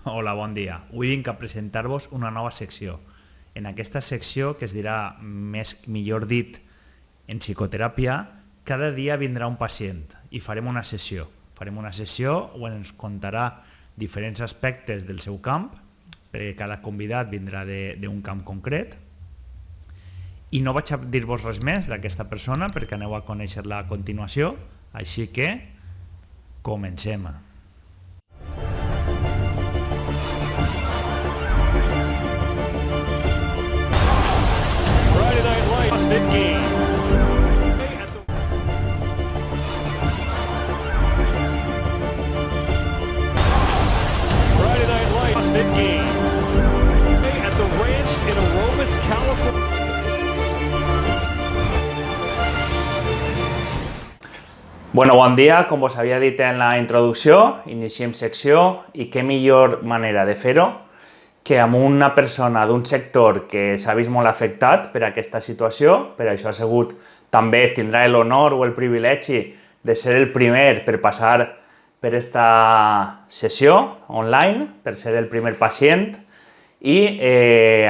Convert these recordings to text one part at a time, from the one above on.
Hola, bon dia. Avui vinc a presentar-vos una nova secció. En aquesta secció, que es dirà millor dit en psicoteràpia, cada dia vindrà un pacient i farem una sessió. Farem una sessió on ens contarà diferents aspectes del seu camp, perquè cada convidat vindrà d'un camp concret, i no vaig a dir-vos res més d'aquesta persona perquè aneu a conèixer-la a continuació, així que comencem. Friday Night Lights, Mickey. Friday Night Lights, Mickey. At the ranch in Aromas, California. Bueno, bon dia, com vos havia dit en la introducció, iniciem secció i què millor manera de fer-ho que amb una persona d'un sector que s'ha vist molt afectat per aquesta situació, per això ha sigut, també tindrà l'honor o el privilegi de ser el primer per passar per aquesta sessió online, per ser el primer pacient, i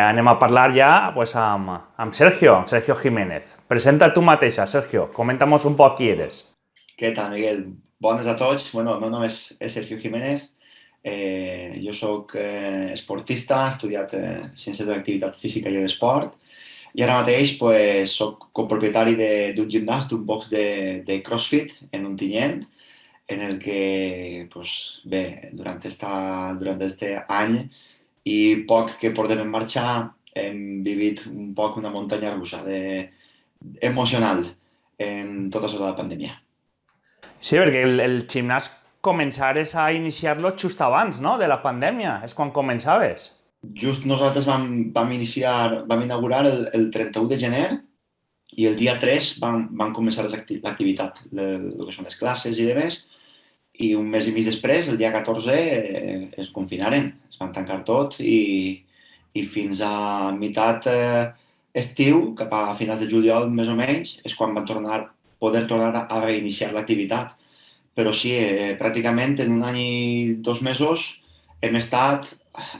anem a parlar ja pues, amb Sergio Jiménez. Presenta tu mateixa, Sergio, comenta'm un poc qui eres. Què tal, Miguel? Bones a tots. Bueno, el meu nom és Sergio Jiménez. Jo soc esportista, he estudiat Ciències de l'Activitat Física i l'Esport i ara mateix pues, soc copropietari d'un gimnàs, d'un box de CrossFit en Ontinyent, en el que, pues, bé, durant este any i poc que portem en marxa hem vivit un poc una muntanya russa emocional en tot això de la pandèmia. Sí, perquè el gimnàs començares a iniciar-lo just abans, no?, de la pandèmia. És quan començaves. Just nosaltres vam inaugurar el 31 de gener i el dia 3 vam començar l'activitat, el que són les classes i demés, i un mes i mig després, el dia 14, es confinaren, es van tancar tot i fins a meitat estiu, cap a finals de juliol més o menys, és quan van poder tornar a reiniciar l'activitat. Però sí, pràcticament en un any i 2 mesos hem estat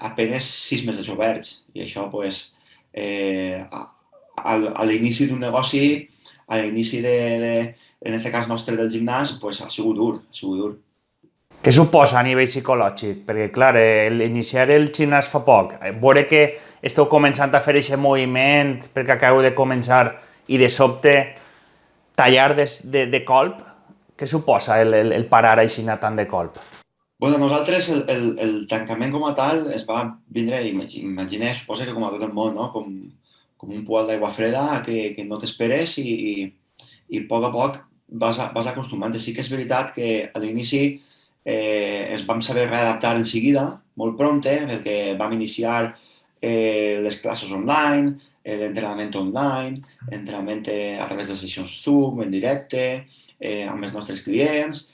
apenas 6 mesos oberts. I això, pues, a l'inici d'un negoci, a l'inici, en aquest cas nostre, del gimnàs, pues, ha sigut dur. Què suposa a nivell psicològic? Perquè, clar, iniciar el gimnàs fa poc, veure que esteu començant a fer aquest moviment perquè acabeu de començar i de sobte tallar de colp, què suposa el parar així tant de colp? Bueno, nosaltres el tancament com a tal es va vindre, imaginer, suposa que com a tot el món, no? Com un poal d'aigua freda que no t'esperes i a poc vas acostumant. Sí que és veritat que a l'inici ens vam saber readaptar en seguida, molt prompte, perquè vam iniciar les classes online, l'entrenament online, l'entrenament a través de sessions Zoom, en directe, amb els nostres clients,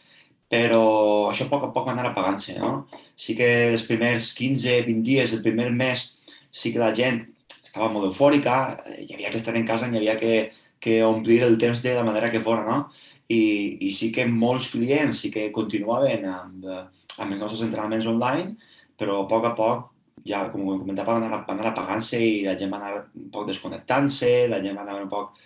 però això a poc va anar apagant-se, no? Sí que els primers 15-20 dies, el primer mes, sí que la gent estava molt eufòrica, hi havia que estar en casa, hi havia que omplir el temps de la manera que fora, no? I sí que molts clients sí que continuaven amb els nostres entrenaments online, però a poc, ja, com comentava, va anar apagant-se i la gent va anar un poc desconnectant-se, la gent va anar un poc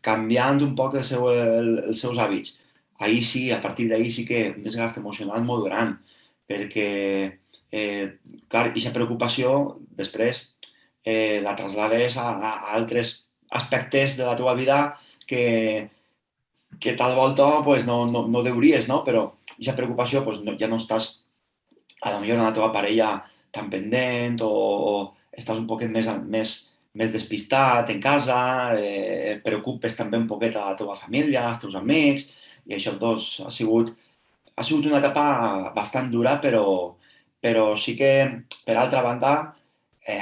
canviant un poc els seus hàbits. Ahir sí, a partir d'ahir sí que un desgast emocional molt gran, perquè, clar, aquesta preocupació després la traslades a altres aspectes de la teva vida que tal volta pues, no deuries, no? Però aquesta preocupació pues, ja no estàs a lo millor en la teva parella tan pendent o estàs un poquet més despistat en casa, preocupes també un poquet a la teva família, als teus amics, i això doncs, ha sigut una etapa bastant dura, però sí que, per altra banda,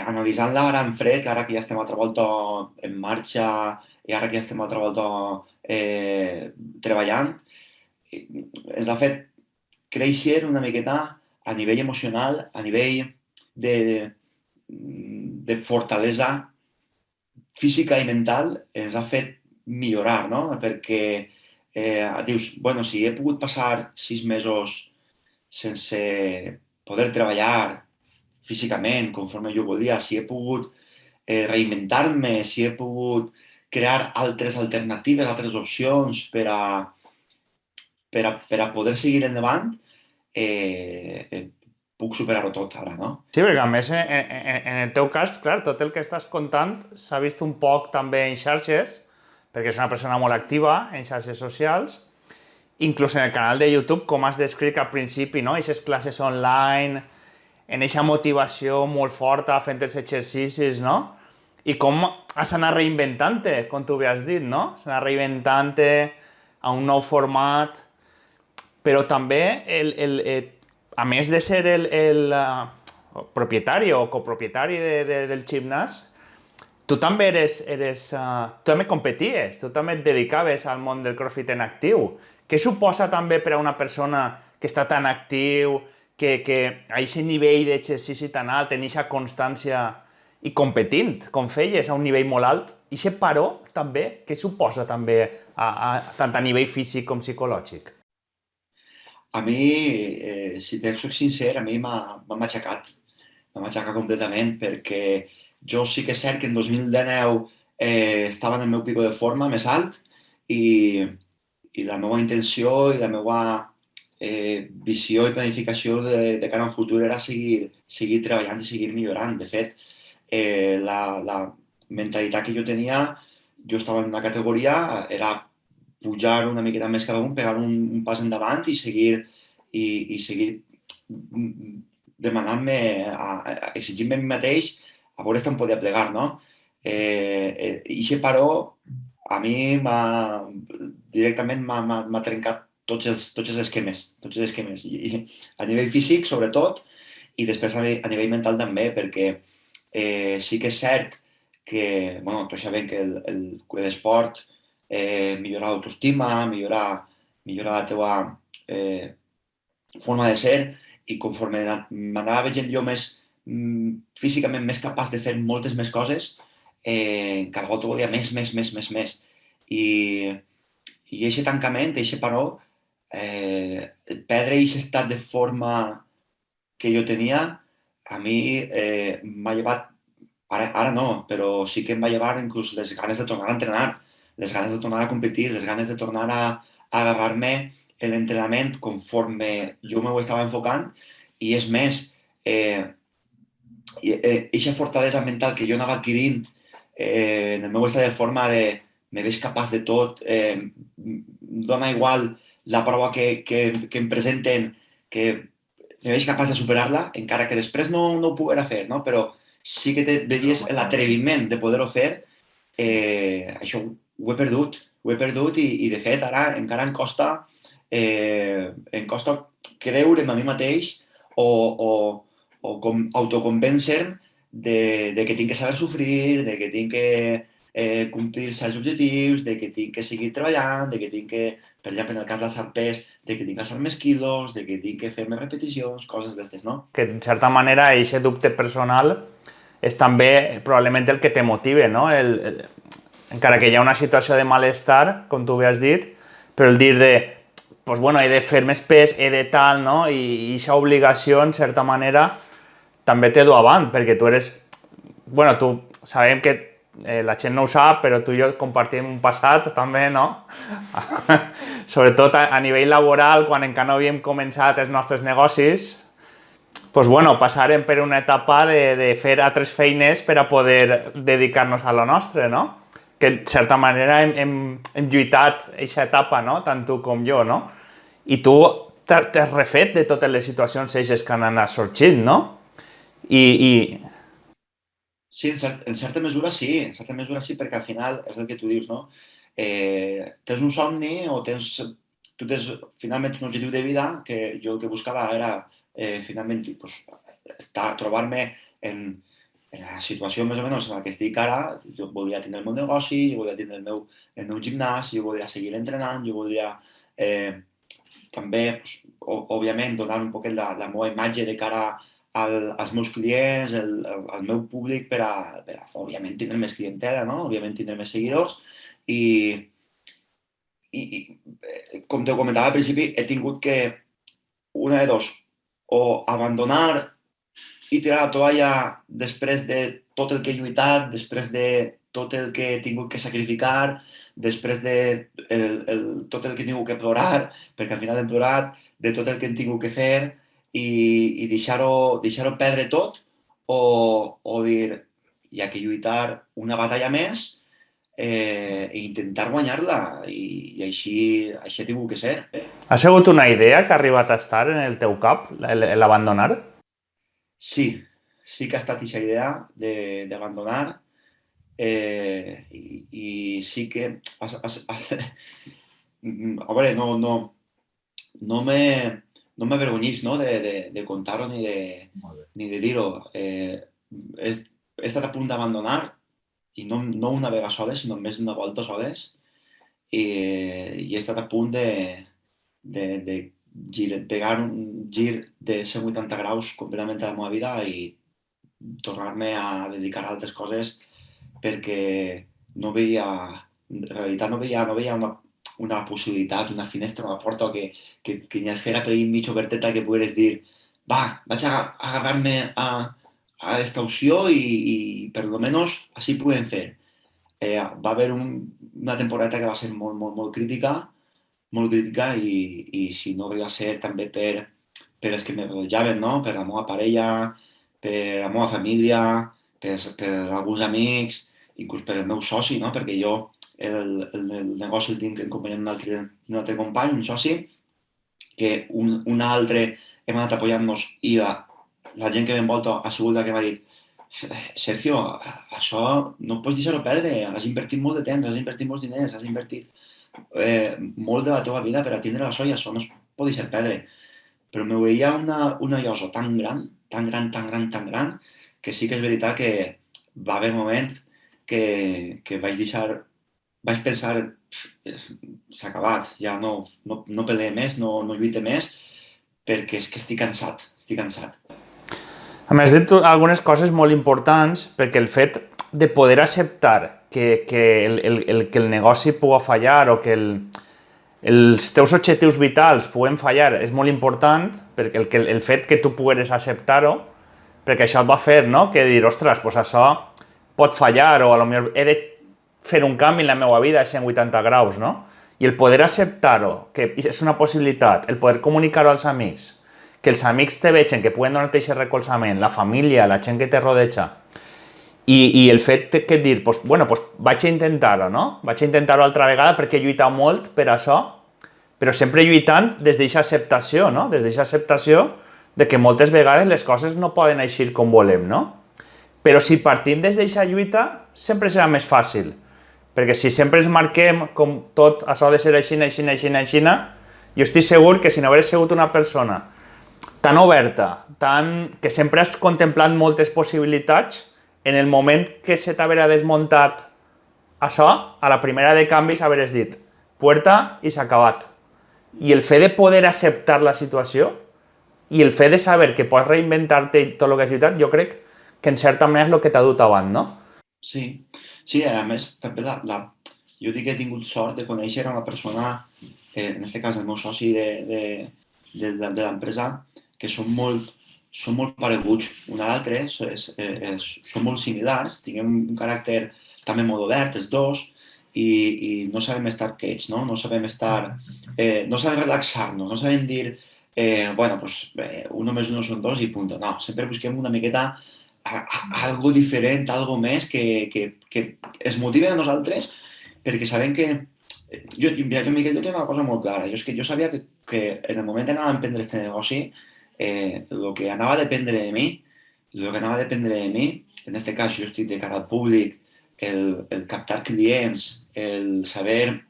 analitzant-la ara en fred, ara que ja estem altra volta en marxa i ara que ja estem altra volta treballant, ens ha fet créixer una miqueta a nivell emocional, a nivell de fortalesa física i mental, ens ha fet millorar, no? Perquè dius, bueno, si he pogut passar 6 mesos sense poder treballar físicament conforme jo volia, si he pogut reinventar-me, si he pogut crear altres alternatives, altres opcions per a poder seguir endavant, puc superar-ho tot ara, no? Sí, perquè a més, en el teu cas, clar, tot el que estàs contant s'ha vist un poc també en xarxes, perquè és una persona molt activa en xarxes socials, inclús en el canal de YouTube, com has descrit al principi, no? Aquestes classes online, en aquesta motivació molt forta, fent els exercicis, no? I com has anat reinventant-te, com tu bé has dit, no? Has anat reinventant-te a un nou format, però també, a més de ser el propietari o copropietari del gimnàs, tu també tu també competies, tu també et dedicaves al món del CrossFit en actiu. Què suposa també per a una persona que està tan actiu, que a aquest nivell d'exercici tan alt, en aquesta constància i competint, com feies, a un nivell molt alt, i aquest paró també, què suposa també, tant a nivell físic com psicològic? A mi, si te soc sincer, a mi m'ha matxacat. M'ha matxacat completament perquè jo sí que és cert que en 2019 estava en el meu pico de forma més alt i la meva intenció i la meva visió i planificació de cara al futur era seguir treballant i seguir millorant. De fet, la mentalitat que jo tenia, jo estava en una categoria, era pujar una miqueta més cap amunt, pegar un pas endavant i seguir demanant-me, exigint-me a mi mateix a veure si em podia plegar, no? I aquest paró a mi directament m'ha trencat tots els esquemes, i a nivell físic sobretot, i després a nivell mental també, perquè sí que és cert que, bueno, tots sabem que el d'esport millorar l'autoestima, millorar la teva forma de ser, i conforme m'anava veient jo físicament més capaç de fer moltes més coses, cada volta volia més. I aquest tancament, aquest paró, perdre aquest estat de forma que jo tenia, a mi m'ha llevat, ara no, però sí que em va llevar inclús les ganes de tornar a entrenar, les ganes de tornar a competir, les ganes de tornar a agarrar-me l'entrenament conforme jo m'ho estava enfocant, i és més, aquesta fortalesa mental que jo anava adquirint en el meu estat de forma de me veig capaç de tot, dona igual la prova que em presenten, que me veig capaç de superar-la, encara que després no ho poguera fer, no? Però sí que veies l'atreviment de poder-ho fer, això ho he perdut i de fet ara encara em costa creure'm a mi mateix o autoconvèncer-me de que tinc que saber sofrir, de que tinc que complir certs objectius, de que tinc que seguir treballant, de que tinc que, per exemple, en el cas del Sant pes, de que tinc que alçar més quilos, de que tinc que fer més repeticions, coses d'estes, no? Que, en certa manera, aquest dubte personal és també probablement el que te motive, no? Encara que hi ha una situació de malestar, com tu bé has dit, però el dir de, pues bueno, he de fer més pes, he de tal, no? I aquesta obligació, en certa manera, també te du avant, perquè tu eres... Bueno, tu sabem que la gent no ho sap, però tu i jo compartim un passat també, no? Sobretot a nivell laboral, quan encara no havíem començat els nostres negocis, pues bueno, passàrem per una etapa de fer altres feines per a poder dedicar-nos a lo nostre, no? Que en certa manera hem lluitat aquesta etapa, no? Tant tu com jo, no? I tu t'has refet de totes les situacions eixes que han anat sorgint, no? Sí, en certa mesura sí, perquè al final és el que tu dius, no? Tens un somni o tu tens finalment un objectiu de vida que jo el que buscava era finalment pues, trobar-me en la situació més o menys en la que estic ara. Jo volia tenir el meu negoci, jo volia tenir el meu gimnàs, jo volia seguir entrenant, jo volia també, pues, òbviament, donar un poquet la meva imatge de cara als meus clients, al meu públic, per a òbviament, tindre més clientela, no? Òbviament, tindre més seguidors. I com te comentava al principi, he tingut que, una de dos, o abandonar i tirar la toalla després de tot el que he lluitat, després de tot el que he tingut que sacrificar, després de tot el que he tingut que plorar, perquè al final hem plorat, de tot el que hem tingut que fer i deixar-ho perdre tot o dir, hi ha que lluitar una batalla més i intentar guanyar-la i així ha tingut que ser. Ha sigut una idea que ha arribat a estar en el teu cap, l'abandonar? Sí, sí que ha estat aquesta idea d'abandonar i sí que... A veure, no m'avergonyís no, de contar-ho ni de dir-ho. He estat a punt d'abandonar i no una vegada soles, sinó més d'una volta soles i he estat a punt de pegar un gir de 180 graus completament a la meva vida i tornar-me a dedicar a altres coses perquè no veia, en realitat no veia una possibilitat, una finestra, una porta que ni esquera per ahí mig oberteta que pogueres dir va, vaig a agarrar-me a esta opció i per lo menos així podem fer. Va haver una temporada que va ser molt crítica i si no va ser també per els que me rodejaven, no? Per la meva parella, per la meva família, per alguns amics, inclús per el meu soci, no? Perquè jo el negoci el tinc en companyia d'un altre company, un soci, que un altre hem anat apoyant-nos i la gent que m'envolta ha sigut la que m'ha dit Sergio, això no pots deixar-ho perdre, has invertit molt de temps, has invertit molts diners, has invertit molt de la teva vida per atendre això i això no es pot deixar perdre. Però me veia una llosa tan gran, que sí que és veritat que va haver un moment que vaig pensar s'ha acabat, ja no peleé més, no lluite més, perquè és que estic cansat. A més, has dit algunes coses molt importants perquè el fet de poder acceptar que el negoci pugui fallar o que els teus objectius vitals puguen fallar és molt important perquè el fet que tu pugueres acceptar-ho, perquè això et va fer, no? Que dir, ostres, doncs això pot fallar o potser he de fer un canvi en la meva vida a 180 graus, no? I el poder acceptar-ho, que és una possibilitat, el poder comunicar-ho als amics, que els amics te vegin, que puguen donar-te aquest recolzament, la família, la gent que te rodeja, i el fet que dir, doncs, bueno, doncs vaig a intentar-ho, no? Vaig a intentar-ho altra vegada perquè he lluitat molt per això, però sempre lluitant des d'aquesta acceptació, no? Des d'aquesta acceptació de que moltes vegades les coses no poden eixir com volem, no? Però si partim des d'aquesta lluita, sempre serà més fàcil, perquè si sempre ens marquem com tot això ha de ser així, jo estic segur que si no hagués sigut una persona tan oberta, que sempre has contemplat moltes possibilitats, en el moment que se t'haurà desmuntat això, a la primera de canvis hauràs dit puerta i s'ha acabat. I el fet de poder acceptar la situació i el fet de saber que pots reinventar-te tot el que has lluitat, jo crec que en certa manera és el que t'ha dut avant, no? Sí, a més, també jo dic que he tingut sort de conèixer una persona, en aquest cas el meu soci de l'empresa, que són molt pareguts un a l'altre, són molt similars, tinguem un caràcter també molt obert, els dos, i no sabem estar quiets, no? No sabem relaxar-nos, no sabem dir, bueno, pues, 1 més 1 són 2 i punt. No, sempre busquem una miqueta algo diferent, algo més que es motive a nosaltres, perquè sabem que... Miquel, jo tinc una cosa molt clara, jo sabia que en el moment que anava a emprendre aquest negoci, el que anava a dependre de mi, en aquest cas jo estic de cara al públic, el captar clients, el saber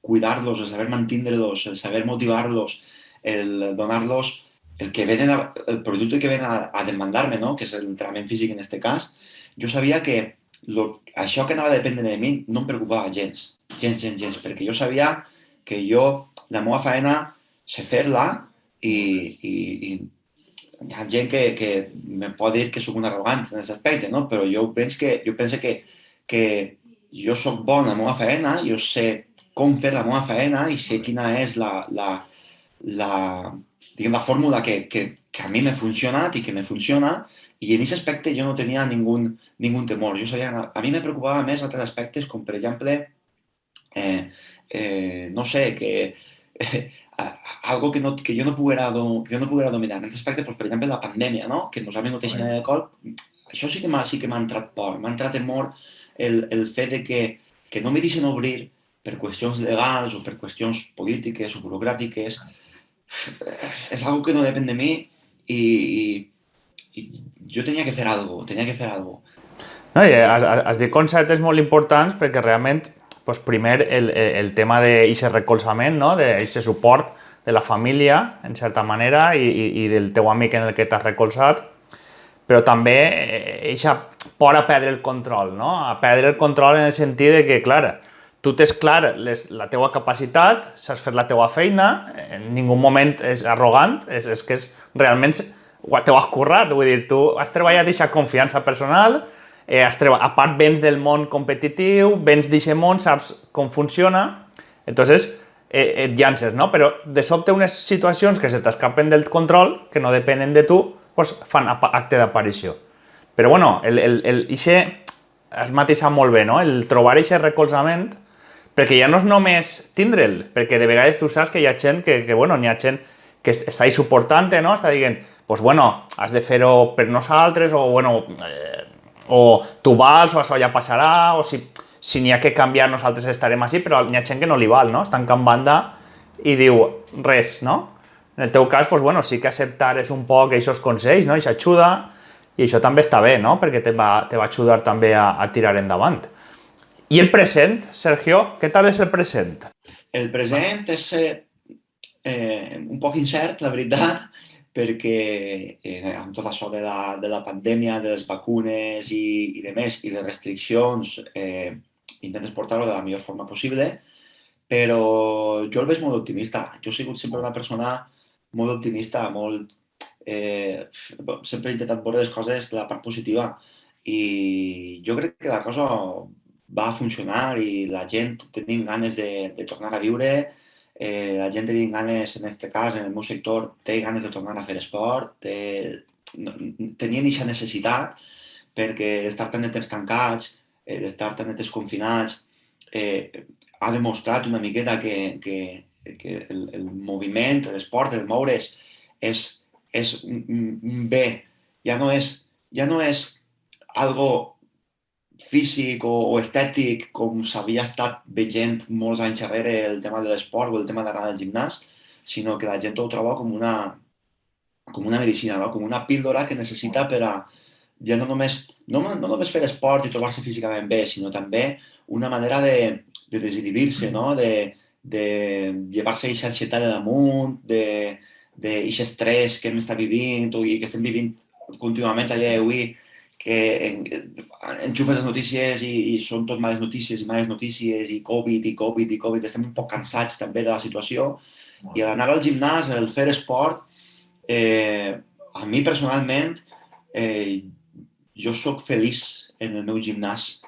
cuidar-los, el saber mantindre-los, el saber motivar-los, el donar-los el producte que venen a demandar-me, no? Que és l'entrenament físic en aquest cas, jo sabia que això que anava a dependre de mi no em preocupava gens, perquè jo sabia que la meva feina sé fer-la i hi ha gent que me pot dir que soc un arrogant en aquest aspecte, no? Però jo penso que jo soc bon en la meva feina, jo sé com fer la meva feina i sé quina és la fórmula que que a mí me ha funcionado y que me funciona, y en ese aspecto yo no tenía ningún temor. Yo sabía, a mí me preocupaba más otros aspectos, como por ejemplo, no sé, que algo que yo no pudiera dominar. En aquest aspecte, doncs, per exemple, la pandèmia, no? Que ens ha vingut així de cop. Això sí que m'ha entrat por, m'ha entrat temor el fet de que no me deixen obrir per qüestions legals o per qüestions polítiques o burocràtiques. És algo que no depèn de mi i jo tenia que fer alguna cosa, tenia que fer alguna cosa. No, i has dit conceptes molt importants perquè realment, doncs primer, el tema d'aquest recolzament, no? d'aquest suport de la família, en certa manera, i del teu amic en el que t'has recolzat, però també eixa por a perdre el control, no? A perdre el control en el sentit de que, clar, tu tens clar la teua capacitat, saps fer la teua feina, en ningú moment és arrogant, és que realment t'ho has currat, vull dir, tu has treballat aquesta confiança personal, a part vens del món competitiu, vens d'aquest món, saps com funciona, entonces et llances, no? Però de sobte unes situacions que se t'escapen del control, que no depenen de tu, pues fan acte d'aparició. Però bueno, has matisat molt bé, no? El trobar aquest recolzament, perquè ja no és només tindre'l, perquè de vegades tu saps que hi ha gent bueno, n'hi ha gent que està ahí suportant-te, no? Està dient, pues bueno, has de fer-ho per nosaltres, o bueno, o tu vals, o això ja passarà, o si n'hi ha que canviar nosaltres estarem així, però n'hi ha gent que no li val, no? Està en can banda i diu res, no? En el teu cas, pues bueno, sí que acceptares un poc aquests consells, no? Aquesta ajuda, i això també està bé, no? Perquè te va ajudar també a tirar endavant. I el present, Sergio, què tal és el present? El present és un poc incert, la veritat, perquè amb tot això de la pandèmia, de les vacunes i de més, i les restriccions, intentes portar-ho de la millor forma possible, però jo el veig molt optimista. Jo he sigut sempre una persona molt optimista, sempre he intentat veure les coses de la part positiva, i jo crec que la cosa va funcionar i la gent tenint ganes de tornar a viure, la gent tenint ganes, en aquest cas, en el meu sector, té ganes de tornar a fer esport, tenien aquesta necessitat, perquè estar tant de temps tancats, d'estar tant de temps confinats, ha demostrat una miqueta que el moviment, l'esport, el moure's, és un bé. Ja no és algo físic o estètic com s'havia estat veient molts anys darrere el tema de l'esport o el tema d'anar al gimnàs, sinó que la gent ho troba com una medicina, no? Com una píldora que necessita per a ja no només fer esport i trobar-se físicament bé, sinó també una manera de desinhibir-se, no? de llevar-se aquesta ansietat de damunt, d'aquest estrès que hem estat vivint i que estem vivint contínuament a dia d'avui, que enxufes les notícies i són tot males notícies i Covid, estem un poc cansats també de la situació, i l'anar al gimnàs, el fer esport, a mi personalment, jo sóc feliç en el meu gimnàs.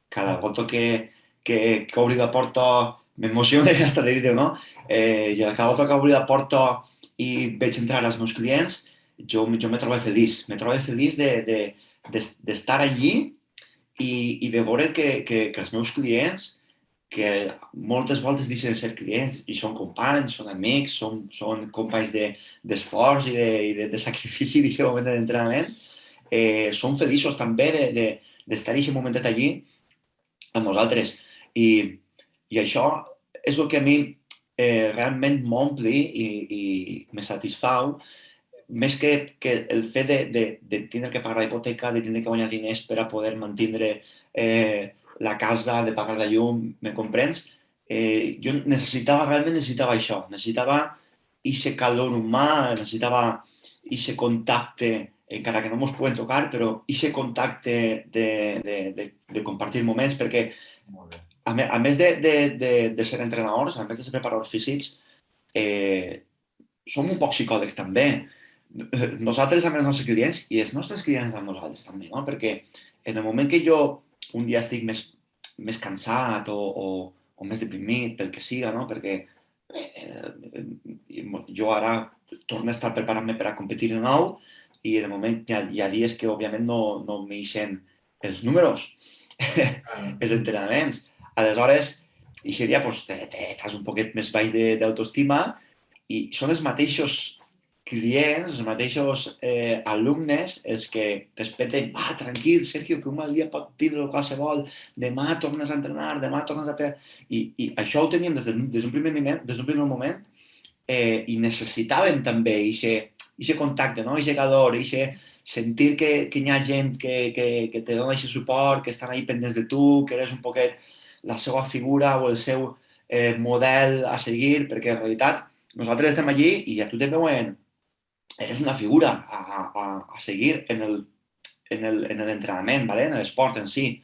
Cada volta que obri la porta m'emociona hasta de dir-ho, no? Cada volta que obri la porta i veig entrar els meus clients, jo me trobo feliç. Me trobo feliç d'estar allí i de veure que els meus clients, que moltes voltes deixen de ser clients i són companys, són amics, són companys d'esforç i de sacrifici d'aquest moment d'entrenament, són feliços també d'estar aquest momentet allí amb nosaltres. I això és el que a mi realment m'omple i me satisfau, més que el fet de tindre que pagar la hipoteca, de tindre que guanyar diners per a poder mantenir la casa, de pagar la llum, me comprens? Jo realment necessitava això, necessitava aquest calor humà, necessitava aquest contacte, encara que no ens podem tocar, però aquest contacte de compartir moments, perquè a més de ser entrenadors, a més de ser preparadors físics, som un poc psicòlegs també. Nosaltres amb els nostres clients i els nostres clients amb nosaltres també, no? Perquè en el moment que jo un dia estic més cansat o més deprimit, pel que siga, no? Perquè jo ara torno a estar preparant-me per a competir de nou i de moment hi ha dies que òbviament no m'eixen els números, els entrenaments. Aleshores, aquest dia pues, estàs un poquet més baix d'autoestima i són els mateixos clients, els mateixos alumnes els que t'espeten, tranquil, Sergio, que un mal dia pot tindre qualsevol, demà tornes a entrenar, demà tornes a... I això ho teníem des d'un primer moment i necessitàvem també aquest contacte, no? Aquest calor, aquest sentir que hi ha gent que te dona aquest suport, que estan ahí pendents de tu, que eres un poquet la seva figura o el seu model a seguir, perquè en realitat nosaltres estem allí i a tu te veuen, eres una figura a seguir en l'entrenament, ¿vale? En l'esport en si.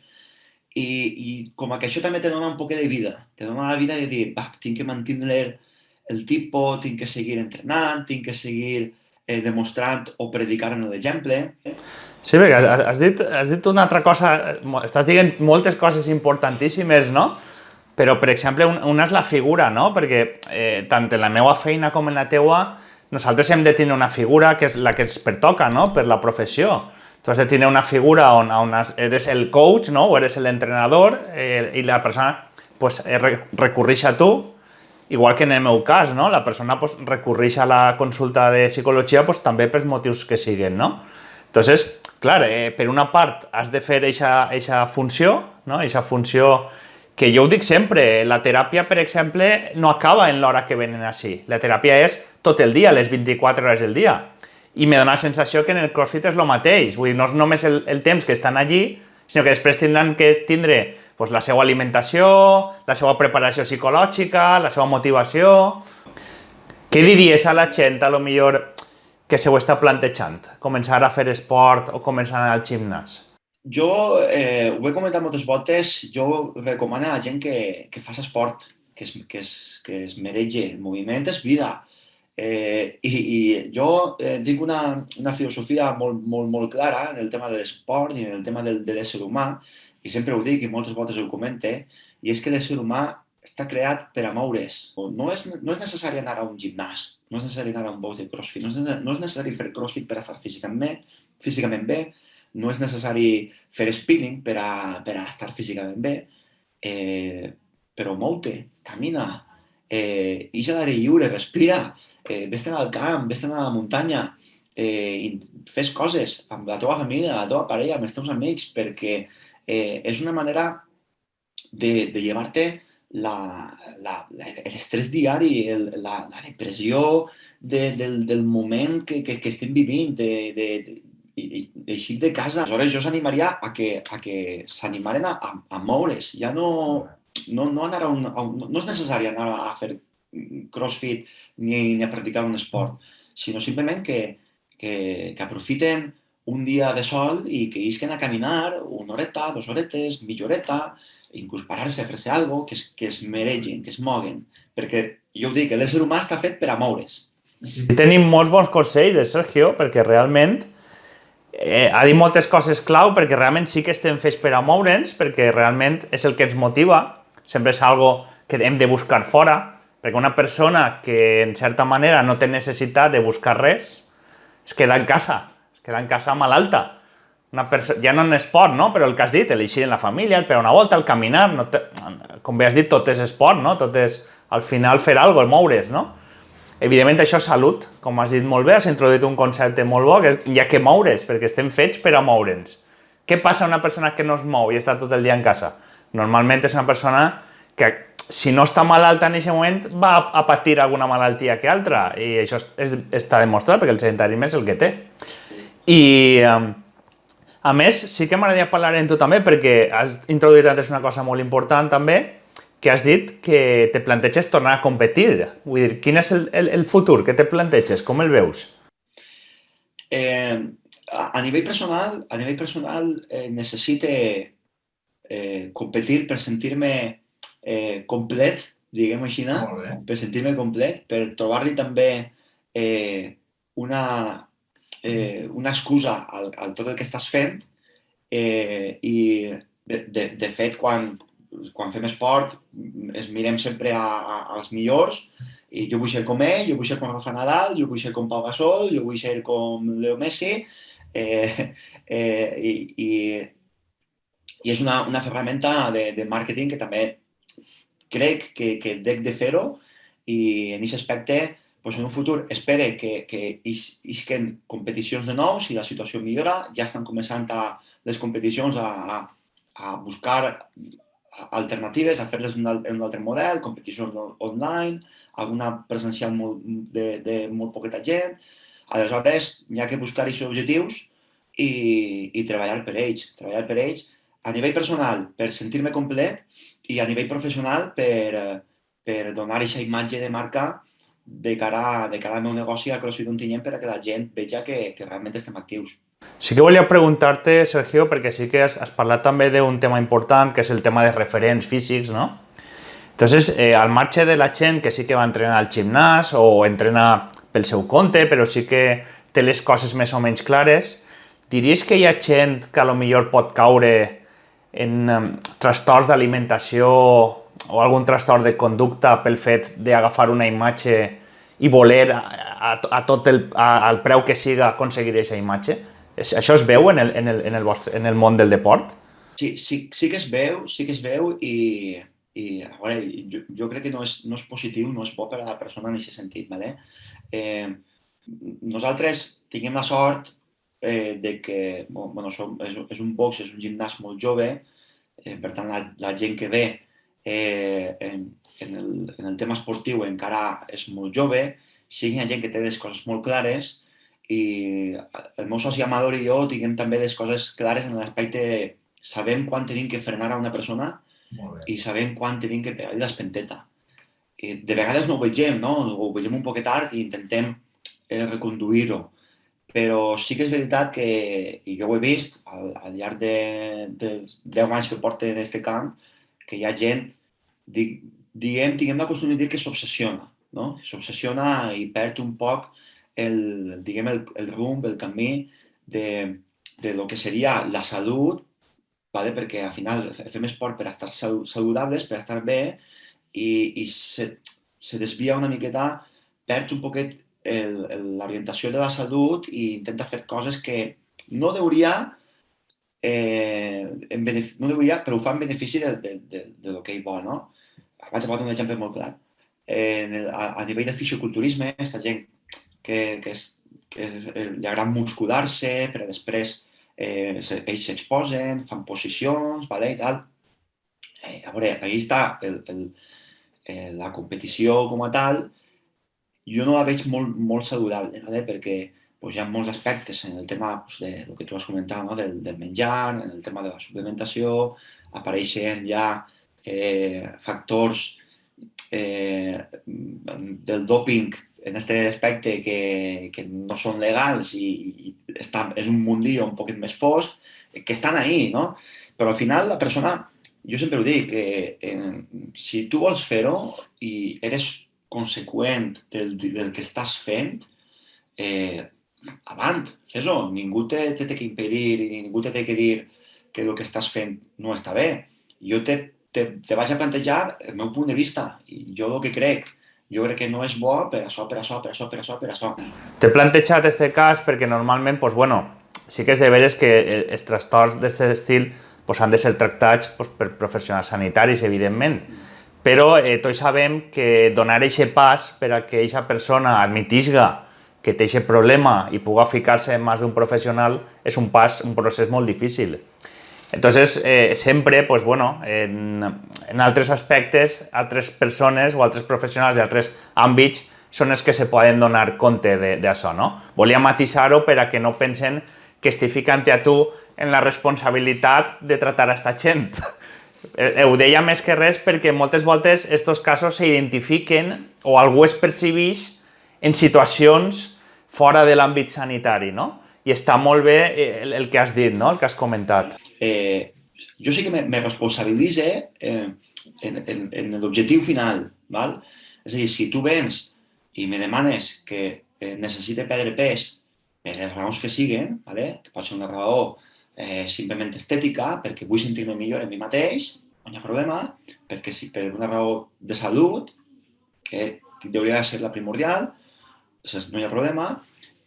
I com que això també te dona un poquet de vida, te dona la vida de dir, tinc que mantenir el tipus, tinc que seguir entrenant, tinc que seguir demostrant o predicant l'exemple. Sí, perquè has dit una altra cosa, estàs dient moltes coses importantíssimes, no? Però, per exemple, una és la figura, no? Perquè tant en la meva feina com en la teua, nosaltres hem de tenir una figura que és la que ens pertoca, no? Per la professió. Tu has de tenir una figura on eres el coach, no? O eres l'entrenador i la persona pues, recurreix a tu, igual que en el meu cas, no? La persona pues, recurreix a la consulta de psicologia pues, també pels motius que siguen, no? Entonces, clar, per una part has de fer aquesta funció, no? Aquesta funció que jo ho dic sempre, la teràpia, per exemple, no acaba en l'hora que venen així. La teràpia és tot el dia, les 24 hores del dia. I me dona la sensació que en el CrossFit és el mateix. Vull dir, no és només el temps que estan allí, sinó que després tindran que tindre pues, la seva alimentació, la seva preparació psicològica, la seva motivació... Què diries a la gent, a lo millor, que se ho està plantejant? Començar a fer esport o començar a anar al gimnàs? Jo, ho he comentat moltes voltes, jo recomano a la gent que faci esport, que es mereixi. El moviment és vida. I jo tinc una filosofia molt clara en el tema de l'esport i en el tema de l'ésser humà, i sempre ho dic i moltes voltes ho comente, i és que l'ésser humà està creat per a moure's. No és necessari anar a un gimnàs, no és necessari anar a un box de CrossFit, no és necessari fer CrossFit per a estar físicament bé, no és necessari fer spinning per a estar físicament bé, però mou-te, camina, ix a l'aire lliure, respira, vés-te'n al camp, vés-te'n a la muntanya, fes coses amb la teva família, la teva parella, amb els teus amics, perquè és una manera de llevar-te l'estrès diari, la depressió del moment que estem vivint, d'eixir de casa. Aleshores, jo s'animaria a que s'animaren a moure's. Ja no és necessari anar a fer CrossFit ni a practicar un esport, sinó simplement que aprofiten un dia de sol i que isquen a caminar una horeta, 2 horetes, mitja horeta, inclús parar-se a fer-se alguna cosa que es mereixin, que es moguen. Perquè jo ho dic, l'ésser humà està fet per a moure's. Tenim molts bons consells de Sergio, perquè realment ha dit moltes coses clau, perquè realment sí que estem fets per a moure'ns, perquè realment és el que ens motiva, sempre és algo que hem de buscar fora, perquè una persona que en certa manera no té necessitat de buscar res, es queda en casa malalta. Ja no en esport, no? Però el que has dit, l'eixir en la família, el pegar una volta, el caminar, com bé has dit, tot és esport, no? Tot és, al final, fer alguna cosa, moure's, no? Evidentment, això és salut, com has dit molt bé, has introduït un concepte molt bo, que hi ha que moure's, perquè estem fets per a moure'ns. Què passa a una persona que no es mou i està tot el dia en casa? Normalment és una persona que, si no està malalta en aquest moment, va a patir alguna malaltia que altra, i això està demostrat, perquè el sedentarisme és el que té. I, a més, sí que m'agradaria parlar amb tu també, perquè has introduït antes una cosa molt important també, que has dit que te planteges tornar a competir. Vull dir, quin és el futur que te planteges? Com el veus? A nivell personal necessito competir per sentir-me complet, diguem-ho així, per sentir-me complet, per trobar-li també una excusa al tot el que estàs fent i, de fet, quan fem esport, mirem sempre als millors I jo vull ser com ell, jo vull ser com Rafa Nadal, jo vull ser com Pau Gasol, jo vull ser com Leo Messi, i és una ferramenta de màrqueting que també crec que dec de fer-ho i en aquest aspecte pues en un futur espere que isquen competicions de nou, si la situació millora, ja estan començant les competicions a buscar alternatives, a fer-les un altre model, competicions online, alguna presencial de molt poqueta gent. Aleshores, hi ha que buscar aquests objectius i treballar per ells, a nivell personal per sentir-me complet i a nivell professional per donar aquesta imatge de marca de cara al meu negoci a CrossFit Ontinyent perquè la gent veja que realment estem actius. Sí que volia preguntar-te, Sergio, perquè sí que has parlat també d'un tema important, que és el tema de referents físics, no? Entonces, al marge de la gent que sí que va entrenar al gimnàs o entrena pel seu compte, però sí que té les coses més o menys clares, diries que hi ha gent que a lo millor pot caure en trastorns d'alimentació o algun trastorn de conducta pel fet d'agafar una imatge i voler al preu que siga aconseguir aquesta imatge? Això es veu en el món del deport? Sí que es veu i a veure, jo crec que no és positiu, no és bo per a la persona en aquest sentit. ¿Vale? Nosaltres tinguem la sort de que és un box, és un gimnàs molt jove, per tant la gent que ve en el tema esportiu encara és molt jove, sí que hi ha gent que té les coses molt clares i el meu soci Amador i jo tinguem també les coses clares en l'aspecte de sabem quan tenim que frenar a una persona i sabem quan tenim que pegar-li l'espenteta. De vegades no ho vegem, no? Ho vegem un poc tard i intentem reconduir-ho. Però sí que és veritat que, i jo ho he vist al llarg dels 10 anys que porto en aquest camp, que hi ha gent, tinguem la costum de dir que s'obsessiona, no? S'obsessiona i perd un poc el rumb, el camí de lo que seria la salut, ¿vale? Perquè al final fem esport per estar saludables, per estar bé, i se desvia una miqueta, perd un poquet l'orientació de la salut i intenta fer coses que no deuria, però ho fa en benefici del que ell vol, no? Vaig a posar un exemple molt clar. A nivell de fisioculturisme, aquesta gent que li agrada muscular-se, però després ells s'exposen, fan posicions, vale, i tal. A veure, ahí està la competició com a tal. Jo no la veig molt saludable, ¿vale? Perquè hi ha molts aspectes en el tema del que tu has comentat, no? del menjar, en el tema de la suplementació, apareixen ja factors del doping en aquest aspecte que no són legals i és un mundillo un poquet més fosc, que estan ahí, no? Però al final la persona, jo sempre ho dic, que si tu vols fer-ho i eres conseqüent del que estàs fent, avant, fes-ho. Ningú te té que impedir i ningú te té que dir que el que estàs fent no està bé. Jo te vaig a plantejar el meu punt de vista i jo el que crec. Jo crec que no és bo per això. T'he plantejat aquest cas perquè normalment, sí que és de veres que els trastorns d'aquest estil han de ser tractats per professionals sanitaris, evidentment. Però tots sabem que donar aquest pas per a que aquesta persona admetisga que té aquest problema i pugui ficar-se en mans d'un professional és un procés molt difícil. Entonces, sempre, en altres aspectes, altres persones o altres professionals d'altres àmbits són els que se poden donar compte d'això, no? Volia matisar-ho per a que no pensen que estic ficant a tu en la responsabilitat de tractar a esta gent. Ho deia més que res perquè moltes voltes aquests casos s'identifiquen o algú es percebeix en situacions fora de l'àmbit sanitari, no? I està molt bé el que has dit, no? El que has comentat. Jo sí que me responsabilitze en l'objectiu final, val? És a dir, si tu vens i me demanes que necessite perdre pes per les raons que siguen, vale? Que pot ser una raó simplement estètica, perquè vull sentir-me millor en mi mateix, no hi ha problema, perquè si per una raó de salut, que hauria de ser la primordial, no hi ha problema.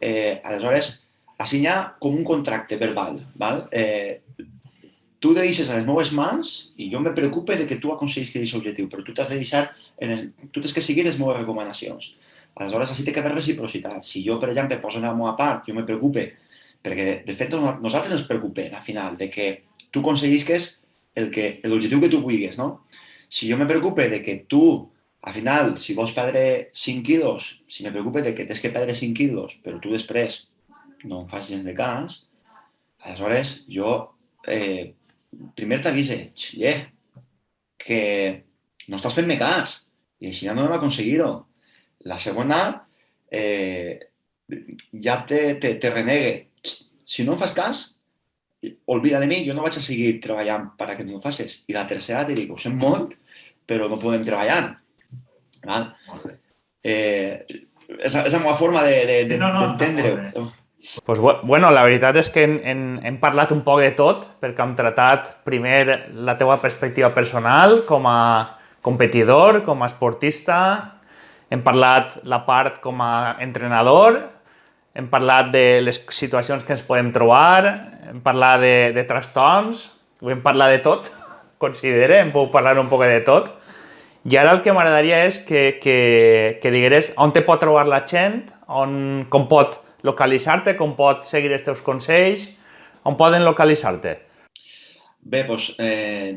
Aleshores, així hi ha com un contracte verbal, val? Tu deixes a les meves mans i jo me preocupe de que tu aconseguis aquest objectiu, però tu t'has de deixar, tu tens que seguir les meves recomanacions. Aleshores, així té que haver reciprocitat. Si jo, per exemple, poso la meva part, jo me preocupe, perquè de fet nosaltres ens preocupem al final de que tu aconseguisques l'objectiu que tu vulguis, no? Si jo me preocupe de que tu, al final, si vols perdre 5 quilos, si me preocupe de que tens que perdre 5 quilos, però tu després no em fas gens de cas, aleshores jo primer t'avise, que no estàs fent-me cas i així no hem aconseguido. La segona ja te renegue. Si no em fas cas, olvida de mi, jo no vaig a seguir treballant perquè no ho facis. I la tercera te dic, ho sent molt, però no podem treballar. És la meva forma d'entendre-ho. Pues bueno, la veritat és que hem parlat un poc de tot, perquè hem tratat primer la teva perspectiva personal com a competidor, com a esportista, hem parlat la part com a entrenador, hem parlat de les situacions que ens podem trobar, hem parlat de trastorns, ho hem parlat de tot, considere, hem pogut parlar un poc de tot. I ara el que m'agradaria és que digueres on te pot trobar la gent, com pot localitzar-te, com pot seguir els teus consells, on poden localitzar-te? Bé, doncs,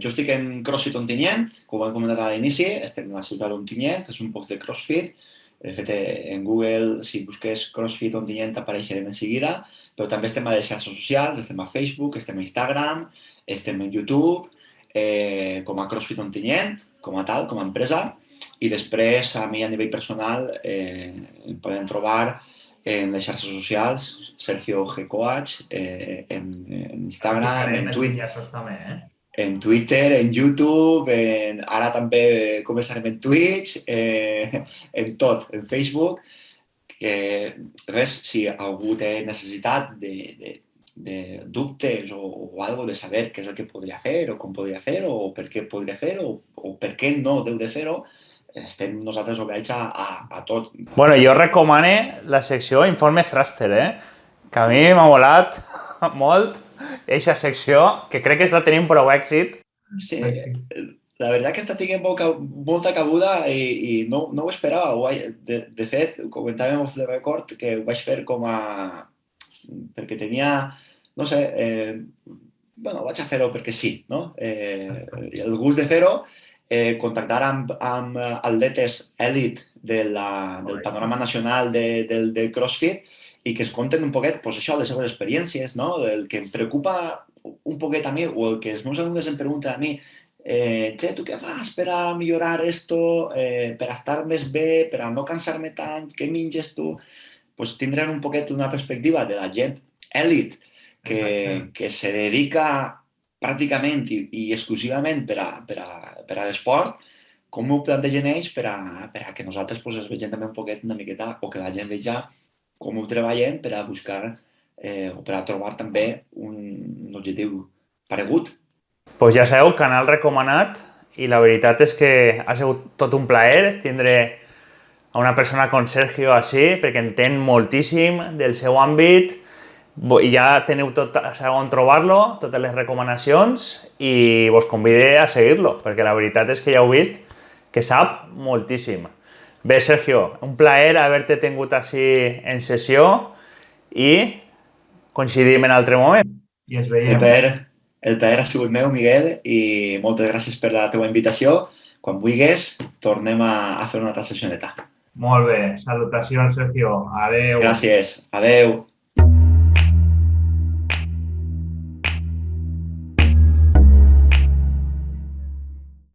jo estic en CrossFit Ontinyent, com hem comentat a l'inici, estem a la ciutat d'Ontinyent, és un poc de CrossFit. De fet, en Google, si busques CrossFit Ontinyent, apareixerem en seguida, però també estem a les xarxes socials, estem a Facebook, estem a Instagram, estem a YouTube, com a CrossFit Ontinyent, com a tal, com a empresa, i després, a mi, a nivell personal, em poden trobar en les xarxes socials, Sergio G. Coach, en Instagram, en Twitter, en YouTube, ara també començarem en Twitch, en tot, en Facebook. Res, si algú té necessitat de dubtes o algo de saber què és el que podria fer, o com podria fer, o per què podria fer, o per què no deu de fer-ho, estem nosaltres oberts a tot. Bueno, jo recomano la secció Informe Thruster, que a mi m'ha molat molt aquesta secció, que crec que està tenint prou èxit. Sí, la veritat que està tenint molta cabuda i no ho esperava. De fet, comentàvem off the record que ho vaig fer com a... perquè tenia, no sé, bueno, vaig a fer-ho perquè sí, no? El gust de fer-ho, contactar amb atletes èlit del panorama nacional del CrossFit i que es conten un poquet, doncs això, les seves experiències, no? El que em preocupa un poquet a mi, o el que els meus alumnes em pregunten a mi, tu què fas per a millorar esto, per a estar més bé, per a no cansar-me tant, què menges tu? Doncs tindran un poquet una perspectiva de la gent èlit que se dedica pràcticament i exclusivament per a l'esport, com ho plantegen ells per a que nosaltres es vegem també un poquet, una miqueta, o que la gent veja com ho treballem per a buscar o per a trobar també un objectiu paregut. Doncs ja sabeu, canal recomanat, i la veritat és que ha sigut tot un plaer tindre a una persona com Sergio així, perquè entén moltíssim del seu àmbit, i ja teniu tot a saber on trobar-lo, totes les recomanacions, i vos convide a seguir-lo, perquè la veritat és que ja heu vist que sap moltíssim. Bé, Sergio, un plaer haver-te tingut així en sessió i coincidim en altre moment. I ens veiem. El plaer ha sigut meu, Miguel, i moltes gràcies per la teva invitació. Quan vulguis, tornem a fer una altra sessioneta. Molt bé. Salutacions, Sergio. Adéu. Gràcies. Adéu.